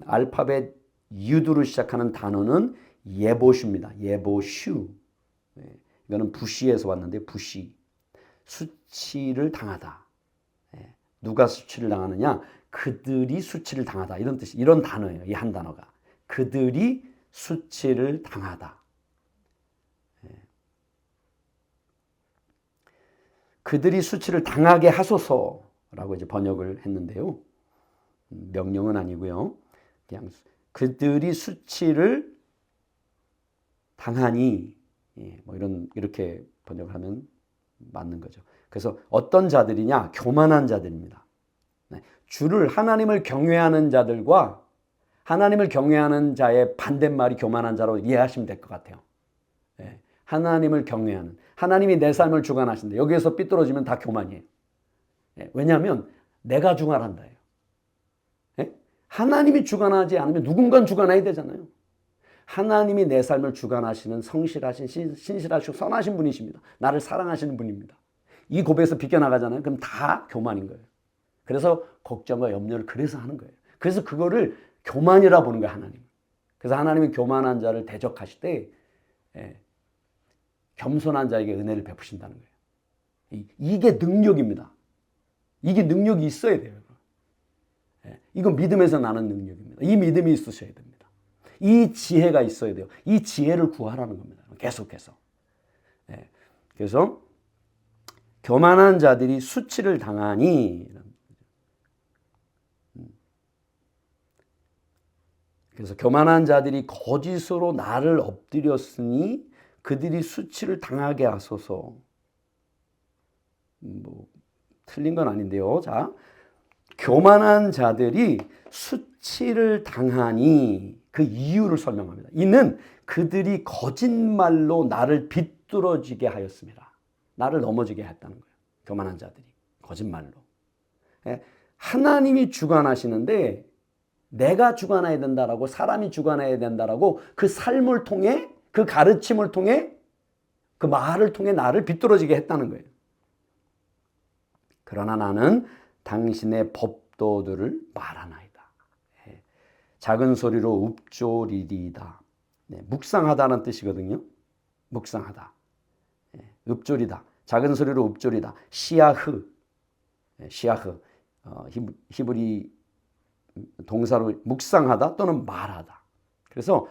알파벳 유두로 시작하는 단어는 예보슈입니다. 예보슈. 이거는 부시에서 왔는데, 부시. 수치를 당하다. 누가 수치를 당하느냐? 그들이 수치를 당하다. 이런 뜻이, 이런 단어예요. 이 한 단어가. 그들이 수치를 당하다. 그들이 수치를 당하게 하소서라고 이제 번역을 했는데요. 명령은 아니고요. 그냥 그들이 수치를 당하니, 뭐 이렇게 번역을 하면 맞는 거죠. 그래서 어떤 자들이냐? 교만한 자들입니다. 주를, 하나님을 경외하는 자들과 하나님을 경외하는 자의 반대말이 교만한 자로 이해하시면 될 것 같아요. 하나님을 경외하는, 하나님이 내 삶을 주관하신다. 여기에서 삐뚤어지면 다 교만이에요. 왜냐하면 내가 주관한다예요. 하나님이 주관하지 않으면 누군가는 주관해야 되잖아요. 하나님이 내 삶을 주관하시는 성실하신, 신실하시고 선하신 분이십니다. 나를 사랑하시는 분입니다. 이 고백에서 비껴나가잖아요. 그럼 다 교만인 거예요. 그래서 걱정과 염려를 그래서 하는 거예요. 그래서 그거를 교만이라 보는 거예요, 하나님. 그래서 하나님은 교만한 자를 대적하실 때 겸손한 자에게 은혜를 베푸신다는 거예요. 이게 능력입니다. 이게 능력이 있어야 돼요. 이건 믿음에서 나는 능력입니다. 이 믿음이 있으셔야 됩니다. 이 지혜가 있어야 돼요. 이 지혜를 구하라는 겁니다. 계속해서. 그래서 교만한 자들이 수치를 당하니, 그래서 교만한 자들이 거짓으로 나를 엎드렸으니 그들이 수치를 당하게 하소서. 뭐 틀린 건 아닌데요. 자, 교만한 자들이 수치를 당하니 그 이유를 설명합니다. 이는 그들이 거짓말로 나를 비뚤어지게 하였습니다. 나를 넘어지게 했다는 거예요. 교만한 자들이 거짓말로. 하나님이 주관하시는데 내가 주관해야 된다라고, 사람이 주관해야 된다라고 그 삶을 통해, 그 가르침을 통해, 그 말을 통해 나를 비뚤어지게 했다는 거예요. 그러나 나는 당신의 법도들을 말하나이다. 작은 소리로 읊조리리이다. 묵상하다는 뜻이거든요. 묵상하다. 읊조리다. 작은 소리로 읊조리다. 시야흐. 시야흐. 히브리 동사로 묵상하다 또는 말하다. 그래서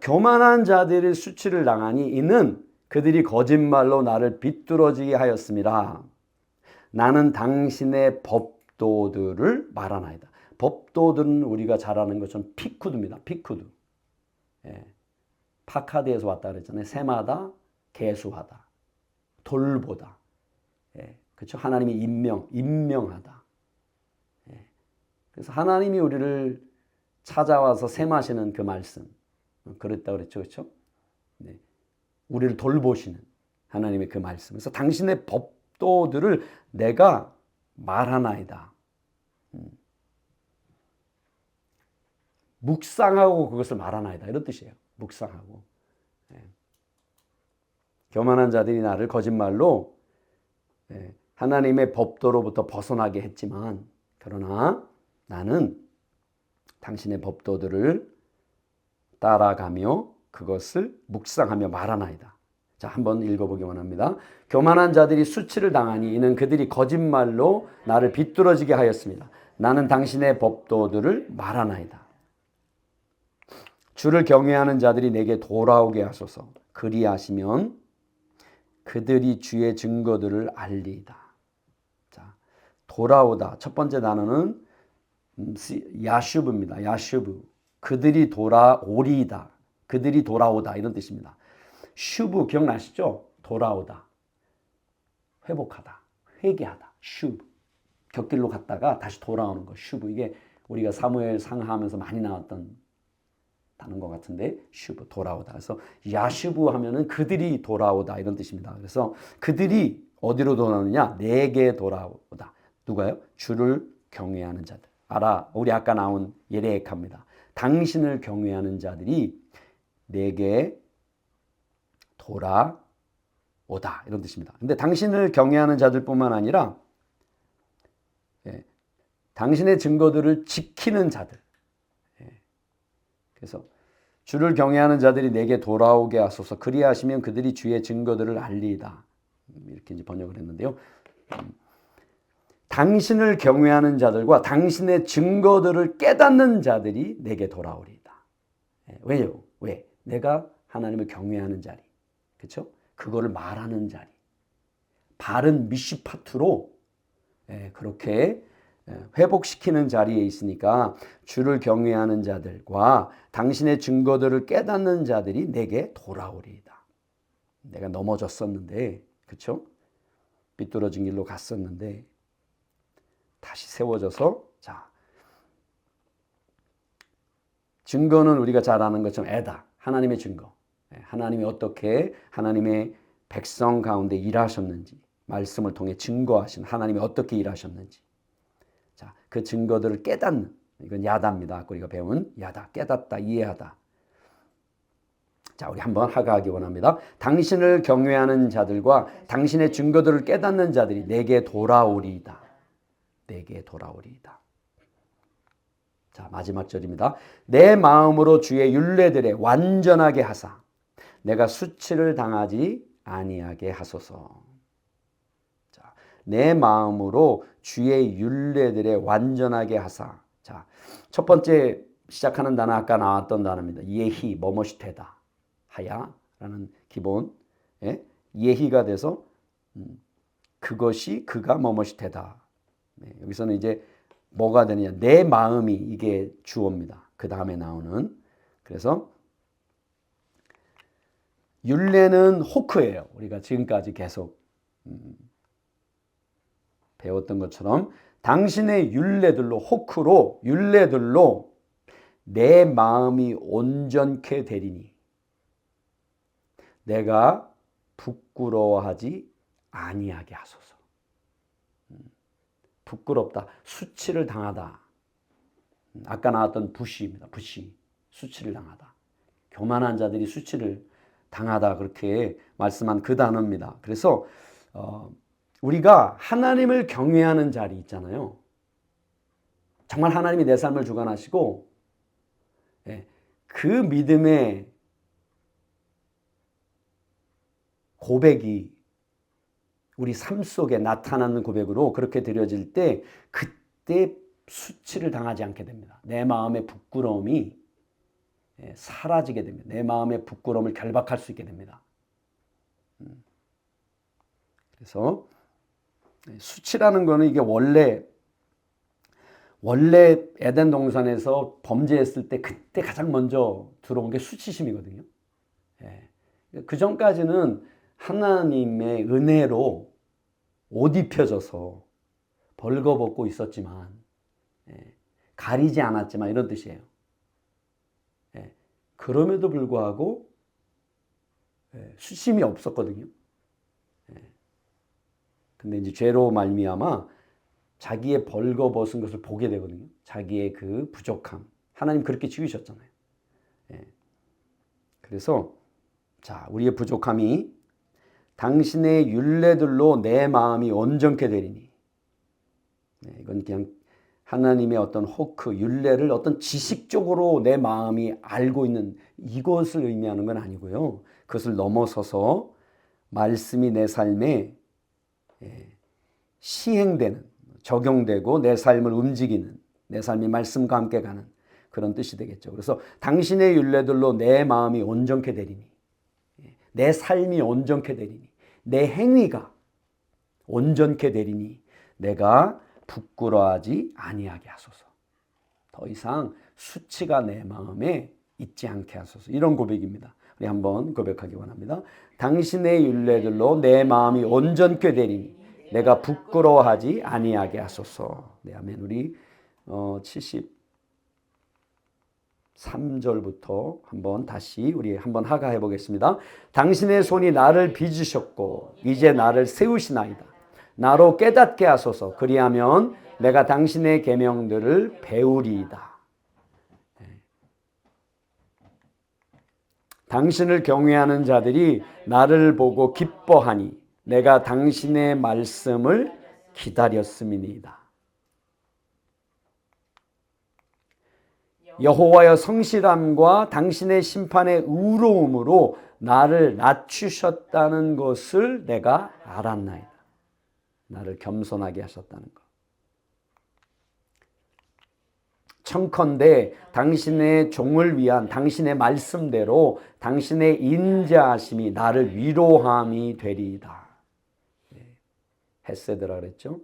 교만한 자들의 수치를 당하니 이는 그들이 거짓말로 나를 비뚤어지게 하였음이라. 나는 당신의 법도들을 말하나이다. 법도들은 우리가 잘 아는 것처럼 피쿠드입니다. 피쿠드. 파카드에서 왔다 그랬잖아요. 세마다, 계수하다, 돌보다. 그렇죠? 하나님이 임명하다. 그래서 하나님이 우리를 찾아와서 셈하시는 그 말씀. 그랬다 그랬죠. 그렇죠? 우리를 돌보시는 하나님의 그 말씀. 그래서 당신의 법도들을 내가 말하나이다. 묵상하고 그것을 말하나이다. 이런 뜻이에요. 묵상하고. 교만한 자들이 나를 거짓말로 하나님의 법도로부터 벗어나게 했지만, 그러나 나는 당신의 법도들을 따라가며 그것을 묵상하며 말하나이다. 자, 한번 읽어보기 원합니다. 교만한 자들이 수치를 당하니 이는 그들이 거짓말로 나를 비뚤어지게 하였습니다. 나는 당신의 법도들을 말하나이다. 주를 경외하는 자들이 내게 돌아오게 하소서. 그리하시면 그들이 주의 증거들을 알리이다. 자, 돌아오다. 첫 번째 단어는 야슈브입니다. 야슈브. 그들이 돌아오리이다. 그들이 돌아오다. 이런 뜻입니다. 슈브 기억나시죠? 돌아오다. 회복하다. 회개하다. 슈브. 곁길로 갔다가 다시 돌아오는 거. 슈브. 이게 우리가 사무엘 상하하면서 많이 나왔던 다는 것 같은데, 슈브, 돌아오다. 그래서 야슈브 하면은 그들이 돌아오다 이런 뜻입니다. 그래서 그들이 어디로 돌아오느냐? 내게 돌아오다. 누가요? 주를 경외하는 자들. 우리 아까 나온 예레카입니다. 당신을 경외하는 자들이 내게 돌아오다 이런 뜻입니다. 근데 당신을 경외하는 자들뿐만 아니라 당신의 증거들을 지키는 자들. 그래서 주를 경외하는 자들이 내게 돌아오게 하소서. 그리하시면 그들이 주의 증거들을 알리이다. 이렇게 이제 번역을 했는데요. 당신을 경외하는 자들과 당신의 증거들을 깨닫는 자들이 내게 돌아오리이다. 왜요? 왜? 내가 하나님을 경외하는 자리. 그렇죠? 그거를 말하는 자리. 바른 미시파트로 그렇게 회복시키는 자리에 있으니까 주를 경외하는 자들과 당신의 증거들을 깨닫는 자들이 내게 돌아오리이다. 내가 넘어졌었는데, 그렇죠? 삐뚤어진 길로 갔었는데 다시 세워져서, 자, 증거는 우리가 잘 아는 것처럼 애다. 하나님의 증거. 하나님이 어떻게 하나님의 백성 가운데 일하셨는지, 말씀을 통해 증거하신 하나님이 어떻게 일하셨는지, 자, 그 증거들을 깨닫는, 이건 야다입니다. 아까 우리가 배운 야다, 깨닫다, 이해하다. 자, 우리 한번 하가하기 원합니다. 당신을 경외하는 자들과 당신의 증거들을 깨닫는 자들이 내게 돌아오리이다. 내게 돌아오리이다. 자, 마지막 절입니다. 내 마음으로 주의 율례들에 완전하게 하사 내가 수치를 당하지 아니하게 하소서. 자, 내 마음으로 주의 율례들에 완전하게 하사. 자, 첫 번째 시작하는 단어 아까 나왔던 단어입니다. 예히, 뭐뭇이 되다. 하야라는 기본 예히가 돼서 그것이 그가 뭐뭇이 되다. 여기서는 이제 뭐가 되느냐? 내 마음이 이게 주어입니다. 그 다음에 나오는. 그래서 율례는 호크예요. 우리가 지금까지 계속 배웠던 것처럼 당신의 율례들로, 호크로, 율례들로 내 마음이 온전케 되리니 내가 부끄러워하지 아니하게 하소서. 부끄럽다. 수치를 당하다. 아까 나왔던 부시입니다. 부시. 수치를 당하다. 교만한 자들이 수치를 당하다. 그렇게 말씀한 그 단어입니다. 그래서 우리가 하나님을 경외하는 자리 있잖아요. 정말 하나님이 내 삶을 주관하시고 그 믿음의 고백이 우리 삶 속에 나타나는 고백으로 그렇게 드려질 때 그때 수치를 당하지 않게 됩니다. 내 마음의 부끄러움이 사라지게 됩니다. 내 마음의 부끄러움을 결박할 수 있게 됩니다. 그래서 수치라는 거는 이게 원래 에덴 동산에서 범죄했을 때 그때 가장 먼저 들어온 게 수치심이거든요. 그 전까지는 하나님의 은혜로 옷 입혀져서 벌거벗고 있었지만 가리지 않았지만 이런 뜻이에요. 그럼에도 불구하고 수심이 없었거든요. 근데 이제 죄로 말미암아 자기의 벌거벗은 것을 보게 되거든요. 자기의 그 부족함. 하나님 그렇게 지으셨잖아요. 그래서 자, 우리의 부족함이 당신의 율례들로 내 마음이 온전케 되리니. 이건 그냥 하나님의 어떤 호크, 율례를 어떤 지식적으로 내 마음이 알고 있는 이것을 의미하는 건 아니고요. 그것을 넘어서서 말씀이 내 삶에 시행되는, 적용되고 내 삶을 움직이는, 내 삶이 말씀과 함께 가는 그런 뜻이 되겠죠. 그래서 당신의 율례들로 내 마음이 온전케 되리니, 내 삶이 온전케 되리니, 내 행위가 온전케 되리니 내가 부끄러워하지 아니하게 하소서. 더 이상 수치가 내 마음에 있지 않게 하소서. 이런 고백입니다. 우리 한번 고백하기 원합니다. 당신의 율례들로 내 마음이 온전케 되리니 내가 부끄러워하지 아니하게 하소서. 네, 아멘. 우리 73절부터 한번 다시 우리 한번 하가해 보겠습니다. 당신의 손이 나를 빚으셨고 이제 나를 세우시나이다. 나로 깨닫게 하소서. 그리하면 내가 당신의 계명들을 배우리이다. 당신을 경외하는 자들이 나를 보고 기뻐하니 내가 당신의 말씀을 기다렸음이니이다. 여호와여 성실함과 당신의 심판의 의로움으로 나를 낮추셨다는 것을 내가 알았나이다. 나를 겸손하게 하셨다는 것. 청컨대 당신의 종을 위한 당신의 말씀대로 당신의 인자하심이 나를 위로함이 되리이다. 헤세드라 그랬죠.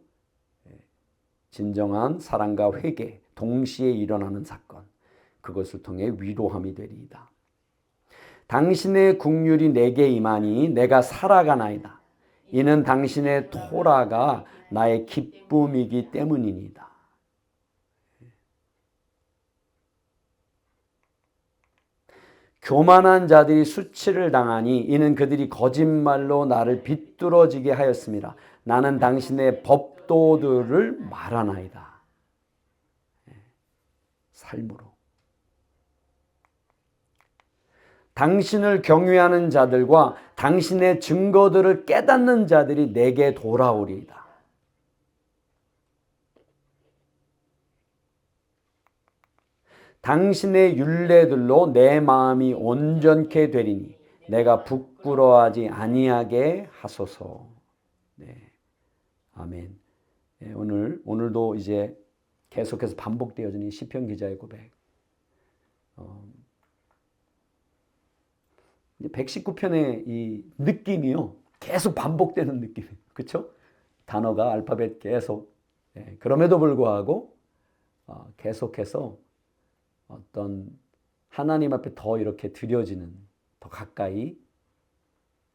진정한 사랑과 회개 동시에 일어나는 사건. 그것을 통해 위로함이 되리이다. 당신의 긍휼이 내게 임하니 내가 살아가나이다. 이는 당신의 토라가 나의 기쁨이기 때문이니이다. 교만한 자들이 수치를 당하니 이는 그들이 거짓말로 나를 비뚤어지게 하였습니다. 나는 당신의 법도들을 말하나이다. 삶으로. 당신을 경외하는 자들과 당신의 증거들을 깨닫는 자들이 내게 돌아오리이다. 당신의 율례들로 내 마음이 온전케 되리니 내가 부끄러워하지 아니하게 하소서. 네. 아멘. 네, 오늘도 이제 계속해서 반복되어지는 시편 기자의 고백. 119편의 이 느낌이요. 계속 반복되는 느낌이에요. 그렇죠? 단어가 알파벳 계속. 네, 그럼에도 불구하고 계속해서 어떤 하나님 앞에 더 이렇게 드려지는, 더 가까이,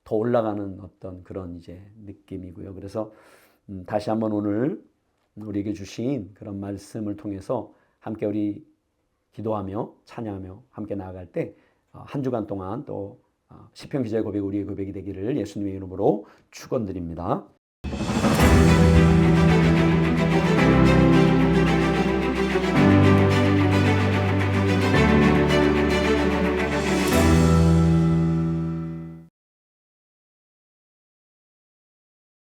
더 올라가는 어떤 그런 이제 느낌이고요. 그래서 다시 한번 오늘 우리에게 주신 그런 말씀을 통해서 함께 우리 기도하며 찬양하며 함께 나아갈 때 한 주간 동안 또 시편 기자의 고백, 우리의 고백이 되기를 예수님의 이름으로 축원드립니다.